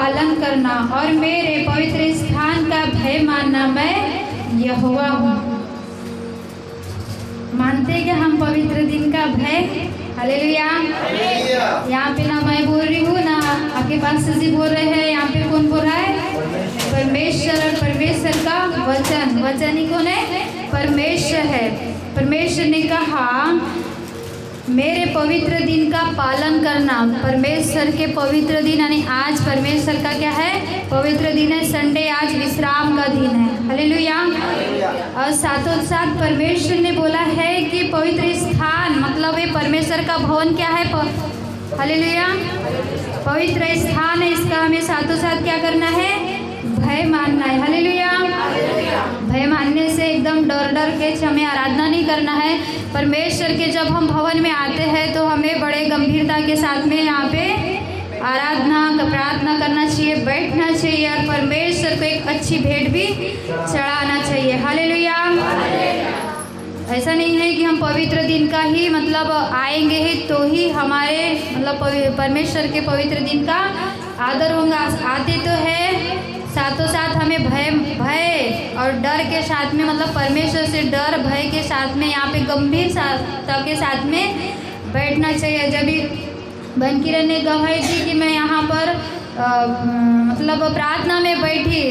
पालन करना और मेरे पवित्र स्थान का भय मानना, मैं यहोवा हूँ। मानते कि हम पवित्र दिन का भय, हालेलुया। यहाँ पे ना मैं बोल रही हूँ ना आपके पास जी बोल रहे हैं, यहाँ पे कौन बोल रहा है? परमेश्वर। और परमेश्वर का वचन, वचन ही कौन है? परमेश्वर है। परमेश्वर ने कहा मेरे पवित्र दिन का पालन करना। परमेश्वर के पवित्र दिन यानी आज परमेश्वर का क्या है? पवित्र दिन है, संडे, आज विश्राम का दिन है, हालेलुया। और साथों साथ परमेश्वर ने बोला है कि पवित्र स्थान मतलब ये परमेश्वर का भवन क्या है? हालेलुया, पवित्र स्थान है। इसका हमें साथों साथ क्या करना है? भय मानना है, हालेलुया। भय मानने से एकदम डर डर के हमें आराधना नहीं करना है। परमेश्वर के जब हम भवन में आते हैं तो हमें बड़े गंभीरता के साथ में यहाँ पे आराधना प्रार्थना करना चाहिए, बैठना चाहिए और परमेश्वर को एक अच्छी भेंट भी चढ़ाना चाहिए, हालेलुया। ऐसा नहीं है कि हम पवित्र दिन का ही मतलब आएंगे ही तो ही हमारे मतलब परमेश्वर के पवित्र दिन का आदर होगा। आते तो है, साथों साथ हमें भय और डर के साथ में मतलब परमेश्वर से डर भय के साथ में यहाँ पे गंभीरता के साथ में बैठना चाहिए। जब भी बनकिरण ने गवाही दी कि मैं यहाँ पर मतलब प्रार्थना में बैठी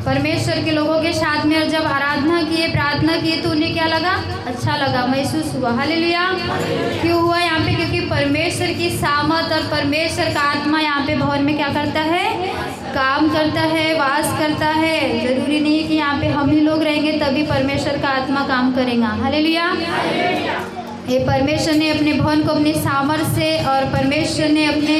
परमेश्वर के लोगों के साथ में, और जब आराधना किए प्रार्थना किए तो उन्हें क्या लगा? अच्छा लगा, महसूस हुआ, हालेलुया। क्यों हुआ यहाँ पे? क्योंकि परमेश्वर की सामर्थ और परमेश्वर का आत्मा यहाँ पे भवन में क्या करता है? काम करता है, वास करता है। जरूरी नहीं कि यहाँ पे हम ही लोग रहेंगे तभी परमेश्वर का आत्मा काम करेगा, हालेलुया। ये परमेश्वर ने अपने भवन को अपने सामर्थ्य से और परमेश्वर ने अपने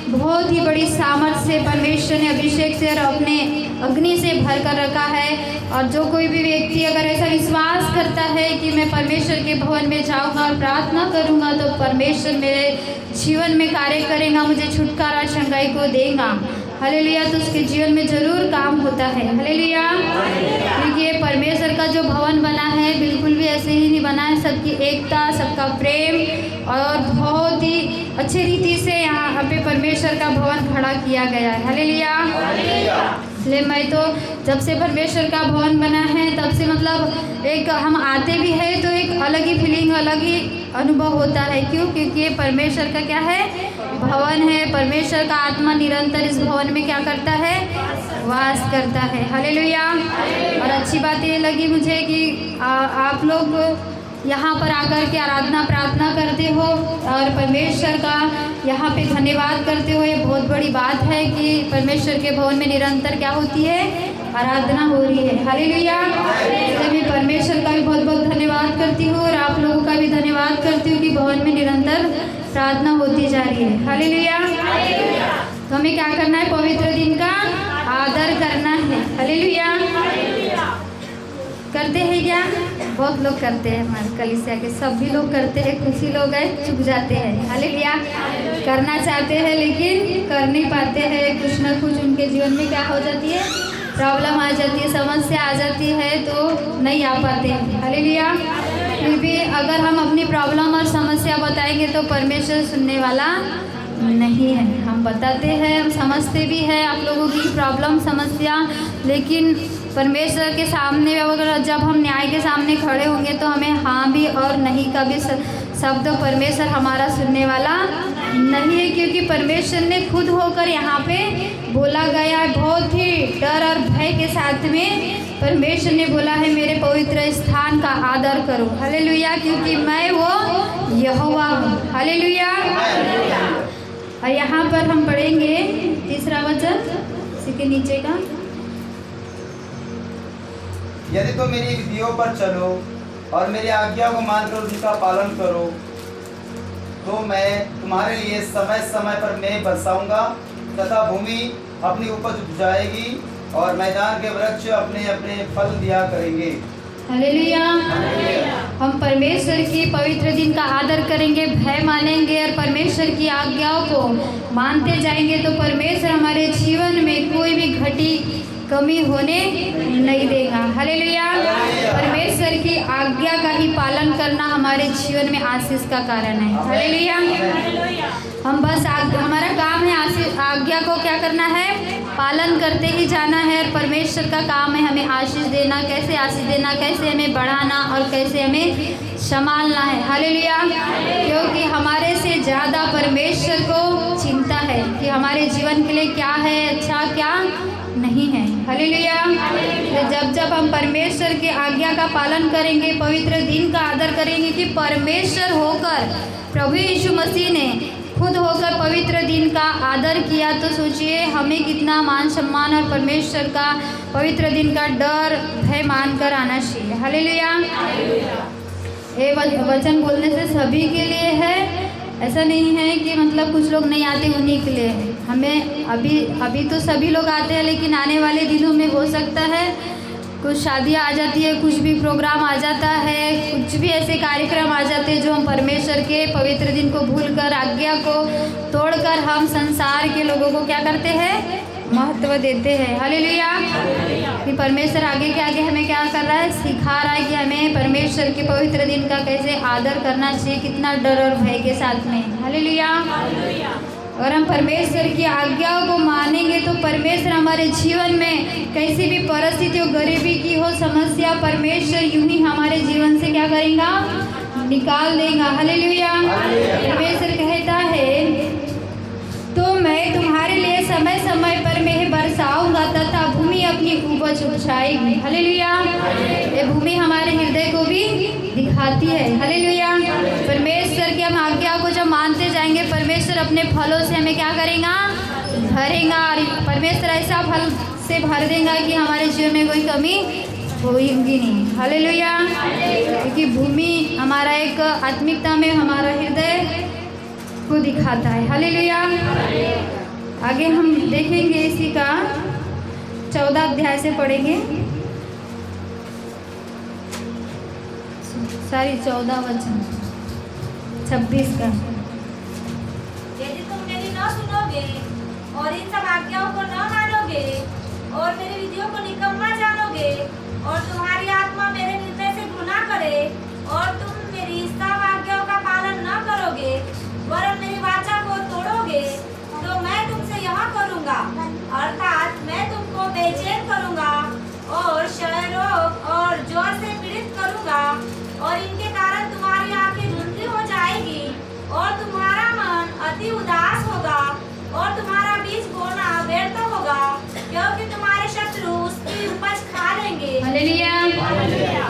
बहुत ही बड़ी सामर्थ्य से परमेश्वर ने अभिषेक से और अपने अग्नि से भर कर रखा है। और जो कोई भी व्यक्ति अगर ऐसा विश्वास करता है कि मैं परमेश्वर के भवन में जाऊंगा और प्रार्थना करूंगा तो परमेश्वर मेरे जीवन में कार्य करेगा, मुझे छुटकारा चंगाई को देगा, हालेलुया। तो उसके जीवन में जरूर काम होता है, हालेलुया। क्योंकि ये परमेश्वर का जो भवन बना है बिल्कुल भी ऐसे ही नहीं बना है। सबकी एकता, सबका प्रेम और बहुत ही अच्छे रीति से यहाँ पे परमेश्वर का भवन खड़ा किया गया है, हालेलुया। इसलिए मैं तो जब से परमेश्वर का भवन बना है तब से मतलब एक हम आते भी हैं तो एक अलग ही फीलिंग, अलग ही अनुभव होता है। क्यों? क्योंकि ये परमेश्वर का क्या है? भवन है। परमेश्वर का आत्मा निरंतर इस भवन में क्या करता है? वास करता है, हालेलुया। और अच्छी बात ये लगी मुझे कि आप लोग यहाँ पर आकर के आराधना प्रार्थना करते हो और परमेश्वर का यहाँ पे धन्यवाद करते हो। ये बहुत बड़ी बात है कि परमेश्वर के भवन में निरंतर क्या होती है? आराधना हो रही है, हालेलुया। इसलिए मैं परमेश्वर का भी बहुत बहुत धन्यवाद करती हूँ और आप लोगों का भी धन्यवाद करती हूँ कि भवन में निरंतर प्रार्थना होती जा रही है, हालेलुया। तो हमें क्या करना है? पवित्र दिन का आदर करना है, हालेलुया। करते हैं क्या? बहुत लोग करते हैं, हमारे कलीसिया के सभी लोग करते हैं। कुछ ही लोग हैं चुप जाते हैं, हालेलुया। करना चाहते हैं लेकिन कर नहीं पाते हैं। कुछ ना कुछ उनके जीवन में क्या हो जाती है? प्रॉब्लम आ जाती है, समस्या आ जाती है तो नहीं आ पाते हैं, हालेलुया। फिर भी अगर हम अपनी प्रॉब्लम और समस्या बताएंगे तो परमेश्वर सुनने वाला नहीं है। हम बताते हैं, हम समझते भी हैं आप लोगों की प्रॉब्लम समस्या, लेकिन परमेश्वर के सामने अगर जब हम न्याय के सामने खड़े होंगे तो हमें हाँ भी और नहीं का भी शब्द परमेश्वर हमारा सुनने वाला नहीं है। क्योंकि परमेश्वर ने खुद होकर यहाँ पे बोला गया है, बहुत ही डर और भय के साथ में परमेश्वर ने बोला है मेरे पवित्र स्थान का आदर करो, हालेलुया। क्योंकि मैं वो यहोवा हूँ, हालेलुया। और यहाँ पर हम पढ़ेंगे तीसरा वचन इसी के नीचे का। यदि तुम मेरी विधियों पर चलो और मेरी आज्ञा को मानकर उनका पालन करो तो मैं तुम्हारे लिए समय समय पर मैं बरसाऊंगा तथा भूमि अपनी उपज उपजाएगी और मैदान के वृक्ष अपने अपने फल दिया करेंगे, हालेलुया। हम परमेश्वर की पवित्र दिन का आदर करेंगे, भय मानेंगे और परमेश्वर की आज्ञाओं को मानते जाएंगे तो परमेश्वर हमारे जीवन में कोई भी घटी कमी होने नहीं देगा, हालेलुया। परमेश्वर की आज्ञा का ही पालन करना हमारे जीवन में आशीष का कारण है, हालेलुया। हम बस हमारा काम है आज्ञा को क्या करना है, पालन करते ही जाना है। और परमेश्वर का काम है हमें आशीष देना, कैसे आशीष देना, कैसे हमें बढ़ाना और कैसे हमें संभालना है। हालेलुया। क्योंकि हमारे से ज़्यादा परमेश्वर को चिंता है कि हमारे जीवन के लिए क्या है अच्छा, क्या नहीं है। हालेलुया। तो जब हम परमेश्वर की आज्ञा का पालन करेंगे, पवित्र दिन का आदर करेंगे, कि परमेश्वर होकर प्रभु यीशु मसीह ने खुद होकर पवित्र दिन का आदर किया, तो सोचिए हमें कितना मान सम्मान और परमेश्वर का पवित्र दिन का डर भय मानकर आना चाहिए। हालेलुया। ये वचन बोलने से सभी के लिए है, ऐसा नहीं है कि मतलब कुछ लोग नहीं आते उन्हीं के लिए है। हमें अभी तो सभी लोग आते हैं, लेकिन आने वाले दिनों में हो सकता है कुछ शादियाँ आ जाती है, कुछ भी प्रोग्राम आ जाता है, कुछ भी ऐसे कार्यक्रम आ जाते हैं जो हम परमेश्वर के पवित्र दिन को भूलकर, आज्ञा को तोड़कर हम संसार के लोगों को क्या करते हैं, महत्व देते हैं। हालेलुया। कि परमेश्वर आगे के आगे हमें क्या कर रहा है, सिखा रहा है कि हमें परमेश्वर के पवित्र दिन का कैसे आदर करना चाहिए, कितना डर और भय के साथ में। हालेलुया। अगर हम परमेश्वर की आज्ञाओं को मानेंगे तो परमेश्वर हमारे जीवन में कैसी भी परिस्थिति हो, गरीबी की हो, समस्या, परमेश्वर यूं ही हमारे जीवन से क्या करेगा, निकाल देगा। हालेलुया। परमेश्वर कहता है तो मैं तुम्हारे लिए समय समय पर मैं बरसाऊंगा तथा भूमि अपनी उपज उछाएगी। हालेलुया। ये भूमि हमारे हृदय को भी दिखाती है। हालेलुया। परमेश्वर की हम आज्ञा को जब मानते जाएंगे, परमेश्वर अपने फलों से हमें क्या करेगा, भरेगा। और परमेश्वर ऐसा फल से भर देगा कि हमारे जीवन में कोई कमी होगी नहीं। हालेलुया। क्योंकि भूमि हमारा एक आत्मिकता में हमारा हृदय को दिखाता है। हालेलुया। आगे हम देखेंगे इसी का 14 अध्याय से पढ़ेंगे, 14 वचन 26 का। यदि तुम मेरी न सुनोगे और इन सब आज्ञाओं को न मानोगे और मेरी विधियों को निकम्मा जानोगे और तुम्हारी आत्मा मेरे निर्णय से घृणा करे और तुम मेरी सब आज्ञाओं का पालन न करोगे वरन मेरी वाचा को तोड़ोगे, तो मैं तुमसे यह करूँगा, अर्थात मैं तुमको बेचैन करूँगा और क्षय रोग और ज्वर से पीड़ित करूँगा और इनके कारण तुम्हारी आंखें धुंधली हो जाएगी और तुम्हारा मन अति उदास होगा और तुम्हारा बीज बोना व्यर्थ होगा, क्योंकि तुम्हारे शत्रु उसकी उपज खा लेंगे। हालेलुया।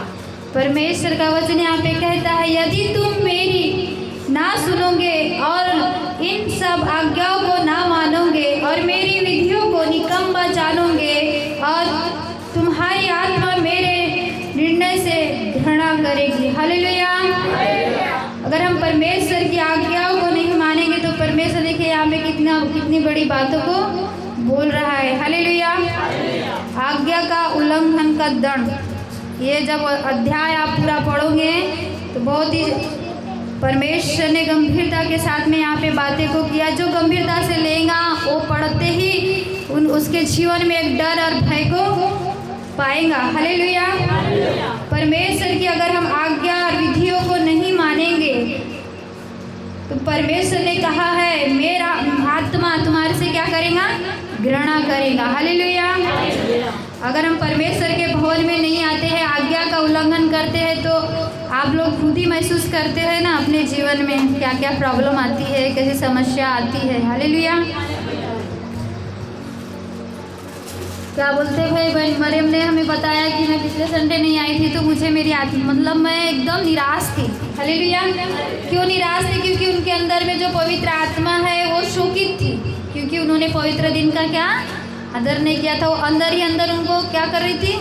परमेश्वर का वचन यहाँ पे कहता है, यदि तुम मेरी ना सुनोगे और इन सब आज्ञाओं को ना मानोगे और मेरी विधियों को निकम्मा जानोगे और तुम्हारी आत्मा मेरे निर्णय से घृणा करेगी। हालेलुया। अगर हम परमेश्वर की आज्ञाओं को नहीं मानेंगे तो परमेश्वर देखिए यहाँ पे कितनी बड़ी बातों को बोल रहा है। हालेलुया। आज्ञा का उल्लंघन का दंड, ये जब अध्याय आप पूरा पढ़ोगे तो बहुत ही परमेश्वर ने गंभीरता के साथ में यहाँ पे बातें को किया। जो गंभीरता से लेगा वो पढ़ते ही उसके जीवन में एक डर और भय को पाएगा। हालेलुया। परमेश्वर की अगर हम आज्ञा और विधियों को नहीं मानेंगे तो परमेश्वर ने कहा है मेरा आत्मा तुम्हारे से क्या करेगा, घृणा करेगा। हालेलुया। अगर हम परमेश्वर के भवन में नहीं आते हैं, आज्ञा का उल्लंघन करते हैं, तो आप लोग खुद ही महसूस करते हैं ना अपने जीवन में क्या क्या प्रॉब्लम आती है, कैसी समस्या आती है। हालेलुया। क्या बोलते भाई मरियम ने हमें बताया कि मैं पिछले संडे नहीं आई थी तो मुझे मेरी आत्मा मतलब मैं एकदम निराश थी। हालेलुया। क्यों निराश थी? क्योंकि उनके अंदर में जो पवित्र आत्मा है वो शोकित थी, क्योंकि उन्होंने पवित्र दिन का क्या आदर नहीं किया था। वो अंदर ही अंदर उनको क्या कर रही थी,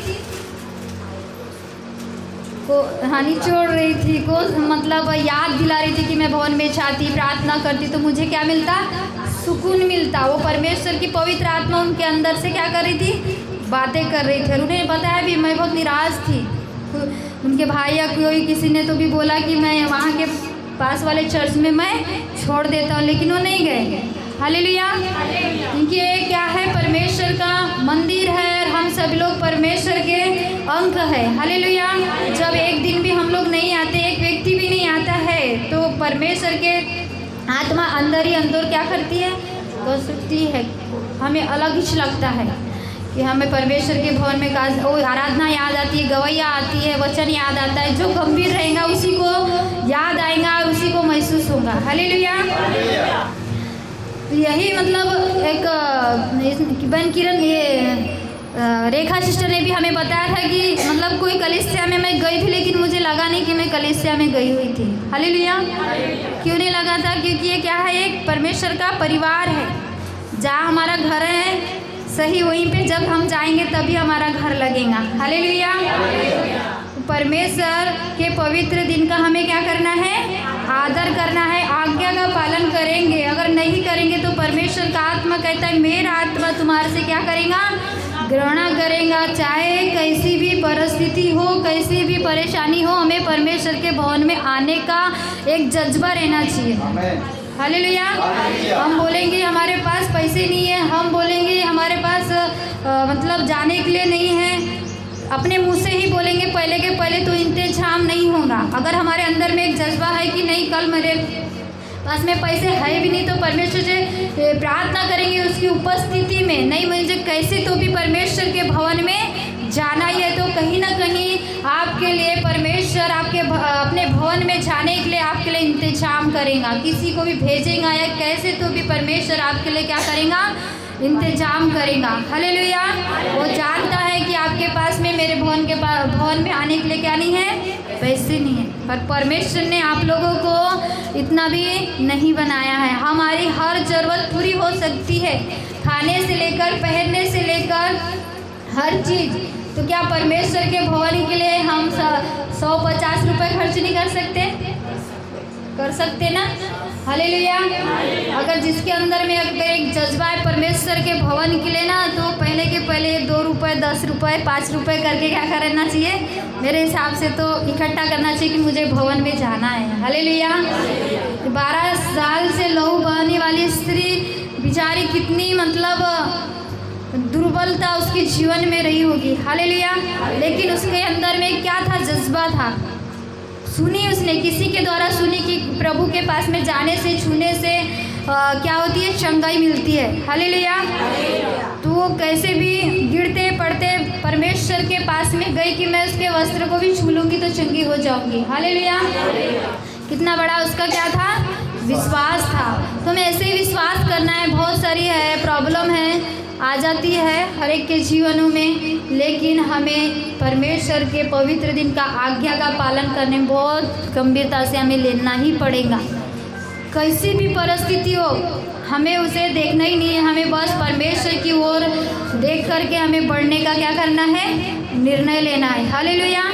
को हानि छोड़ रही थी, को मतलब याद दिला रही थी कि मैं भवन में चाहती प्रार्थना करती तो मुझे क्या मिलता, सुकून मिलता। वो परमेश्वर की पवित्र आत्मा उनके अंदर से क्या कर रही थी, बातें कर रही थी। और उन्हें बताया भी मैं बहुत निराश थी। उनके भाई या कोई किसी ने तो भी बोला कि मैं वहाँ के पास वाले चर्च में मैं छोड़ देता हूँ, लेकिन वो नहीं गए। हालेलुया। क्योंकि ये क्या है, परमेश्वर का मंदिर है और हम सभी लोग परमेश्वर के अंक है। हालेलुया। जब एक दिन भी हम लोग नहीं आते, एक व्यक्ति भी नहीं आता है, तो परमेश्वर के आत्मा अंदर ही अंदर क्या करती है, कसुती है, हमें अलग ही लगता है कि हमें परमेश्वर के भवन में आराधना याद आती है, गवैया आती है, वचन याद आता है। जो गंभीर रहेगा उसी को याद आएगा और उसी को महसूस होगा। हालेलुया। यही मतलब एक बहन किरण ये रेखा सिस्टर ने भी हमें बताया था कि मतलब कोई कलीसिया में मैं गई थी, लेकिन मुझे लगा नहीं कि मैं कलीसिया में गई हुई थी। हालेलुया। क्यों नहीं लगा था? क्योंकि ये क्या है, एक परमेश्वर का परिवार है। जहाँ हमारा घर है सही, वहीं पे जब हम जाएंगे तभी हमारा घर लगेगा। हालेलुया। परमेश्वर के पवित्र दिन का हमें क्या करना है? आदर करना है, आज्ञा का पालन करेंगे। अगर नहीं करेंगे तो परमेश्वर का आत्मा कहता है मेरा आत्मा तुम्हारे से क्या करेगा? घृणा करेगा। चाहे कैसी भी परिस्थिति हो, कैसी भी परेशानी हो, हमें परमेश्वर के भवन में आने का एक जज्बा रहना चाहिए। हालेलुया। हम बोलेंगे हमारे पास पैसे नहीं है, हम बोलेंगे हमारे पास मतलब जाने के लिए नहीं है, अपने मुंह से ही बोलेंगे पहले के पहले, तो इंतजाम नहीं होगा। अगर हमारे अंदर में एक जज्बा है कि नहीं कल मेरे पास में पैसे है भी नहीं, तो परमेश्वर से प्रार्थना करेंगे उसकी उपस्थिति में, नहीं मुझे कैसे तो भी परमेश्वर के भवन में जाना ही है, तो कहीं ना कहीं आपके लिए परमेश्वर आपके अपने भवन में जाने के लिए आपके लिए इंतजाम करेगा। किसी को भी भेजेगा या कैसे तो भी परमेश्वर आपके लिए क्या करेगा? इंतजाम करेगा। हालेलुया। वो जानता है कि आपके पास में मेरे भवन में आने के लिए क्या नहीं है? पैसे नहीं है, पर परमेश्वर ने आप लोगों को इतना भी नहीं बनाया है। हमारी हर ज़रूरत पूरी हो सकती है, खाने से लेकर पहनने से लेकर हर चीज़। तो क्या परमेश्वर के भवन के लिए हम 150 रुपये खर्च नहीं कर सकते? कर सकते ना? हालेलुया। अगर जिसके अंदर में अगर एक जज्बा है परमेश्वर के भवन के लिए ना, तो पहले के पहले 2 रुपये, 10 रुपये, 5 रुपये करके क्या करना चाहिए? मेरे हिसाब से तो इकट्ठा करना चाहिए कि मुझे भवन में जाना है। हालेलुया। 12 साल से लहू बहाने वाली स्त्री बेचारी कितनी मतलब दुर्बलता उसके जीवन में रही होगी। हालेलुया। लेकिन उसके अंदर में क्या था? जज्बा था। सुनी उसने, किसी के द्वारा सुनी कि प्रभु के पास में जाने से, छूने से क्या होती है? चंगाई मिलती है। हालेलुया। तो वो कैसे भी गिरते पड़ते परमेश्वर के पास में गई कि मैं उसके वस्त्र को भी छू लूँगी तो चंगी हो जाऊँगी। हालेलुया। कितना बड़ा उसका क्या था? विश्वास था। तो हमें ऐसे ही विश्वास करना है। बहुत सारी है प्रॉब्लम है आ जाती है हर एक के जीवनों में, लेकिन हमें परमेश्वर के पवित्र दिन का आज्ञा का पालन करने में बहुत गंभीरता से हमें लेना ही पड़ेगा। कैसी भी परिस्थिति हो हमें उसे देखना ही नहीं है, हमें बस परमेश्वर की ओर देख करके हमें बढ़ने का क्या करना है? निर्णय लेना है। हालेलुया।